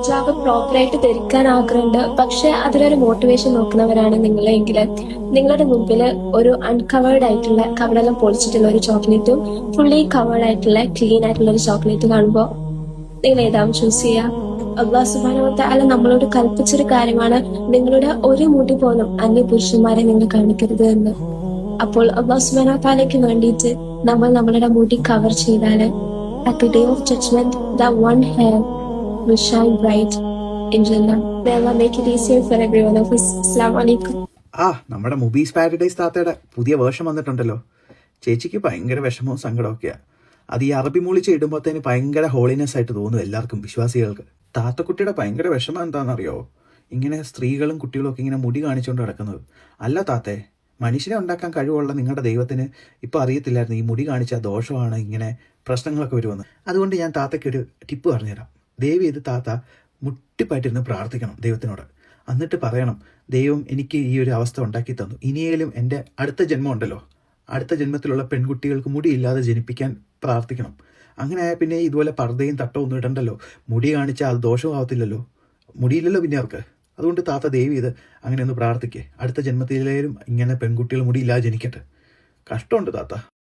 ഹിജാബ് പ്രോപ്പറായിട്ട് ധരിക്കാൻ ആഗ്രഹമുണ്ട്, പക്ഷെ അതിലൊരു മോട്ടിവേഷൻ നോക്കുന്നവരാണ് നിങ്ങളെങ്കിൽ നിങ്ങളുടെ മുമ്പിൽ ഒരു അൺകവേർഡ് ആയിട്ടുള്ള കവളെല്ലാം പൊളിച്ചിട്ടുള്ള ഒരു ചോക്ലേറ്റും ഫുള്ളി കവേർഡ് ആയിട്ടുള്ള ക്ലീൻ ആയിട്ടുള്ള ഒരു ചോക്ലേറ്റ് കാണുമ്പോൾ നിങ്ങൾ ഏതാവും ചൂസ് ചെയ്യുക? അള്ളാഹു സുബ്ഹാനഹു വ തആല നമ്മളോട് കൽപ്പിച്ചൊരു കാര്യമാണ്, നിങ്ങളുടെ ഒരു മുടി പോലും അന്യ പുരുഷന്മാരെ നിങ്ങൾ കാണിക്കരുത് എന്ന്. അപ്പോൾ അള്ളാഹു സുബ്ഹാനഹു വ തആലയ്ക്ക് വേണ്ടിയിട്ട് നമ്മൾ നമ്മളുടെ മുടി കവർ ചെയ്താൽ at the day of judgment that one hair will shine bright in Jannah. May Allah make it easier for every one of us. Assalamu alaikum. നമ്മുടെ മുബീസ് പാരഡൈസ് താത്തയുടെ പുതിയ വേഷം വന്നിട്ടുണ്ടല്ലോ. ചേച്ചിക്ക് ഭയങ്കര വിഷമവും സങ്കടമൊക്കെയാണ്. അത് ഈ അറബി മൂളിച്ച് ഇടുമ്പോഴത്തേന് ഭയങ്കര ഹോളിനെസ് ആയിട്ട് തോന്നും എല്ലാവർക്കും, വിശ്വാസികൾക്ക്. താത്തക്കുട്ടിയുടെ ഭയങ്കര വിഷമം എന്താണെന്നറിയോ? ഇങ്ങനെ സ്ത്രീകളും കുട്ടികളും ഒക്കെ ഇങ്ങനെ മുടി കാണിച്ചുകൊണ്ട് കിടക്കുന്നത്. അല്ല താത്തേ, മനുഷ്യനെ ഉണ്ടാക്കാൻ കഴിവുള്ള നിങ്ങളുടെ ദൈവത്തിന് ഇപ്പോൾ അറിയത്തില്ലായിരുന്നു ഈ മുടി കാണിച്ച ദോഷമാണ് ഇങ്ങനെ പ്രശ്നങ്ങളൊക്കെ വരുമെന്ന്. അതുകൊണ്ട് ഞാൻ താത്തയ്ക്കൊരു ടിപ്പ് പറഞ്ഞുതരാം. ദയവ് ചെയ്ത് താത്ത മുട്ടിപ്പായിട്ടിരുന്ന് പ്രാർത്ഥിക്കണം ദൈവത്തിനോട്. എന്നിട്ട് പറയണം, ദൈവം എനിക്ക് ഈ ഒരു അവസ്ഥ ഉണ്ടാക്കി തന്നു, ഇനിയേലും എൻ്റെ അടുത്ത ജന്മം ഉണ്ടല്ലോ, അടുത്ത ജന്മത്തിലുള്ള പെൺകുട്ടികൾക്ക് മുടിയില്ലാതെ ജനിപ്പിക്കാൻ പ്രാർത്ഥിക്കണം. അങ്ങനെ ആയാൽ പിന്നെ ഇതുപോലെ പർദ്ദയും തട്ടവും ഒന്നും ഇടണ്ടല്ലോ. മുടി കാണിച്ചാൽ അത് ദോഷമാവത്തില്ലല്ലോ, മുടിയില്ലല്ലോ പിന്നെ അവർക്ക്. അതുകൊണ്ട് താത്ത ദയവ് ചെയ്ത് അങ്ങനെ ഒന്ന് പ്രാർത്ഥിക്കേ, അടുത്ത ജന്മത്തിലേലും ഇങ്ങനെ പെൺകുട്ടികൾ മുടിയില്ലാതെ ജനിക്കട്ടെ. കഷ്ടമുണ്ട് താത്ത.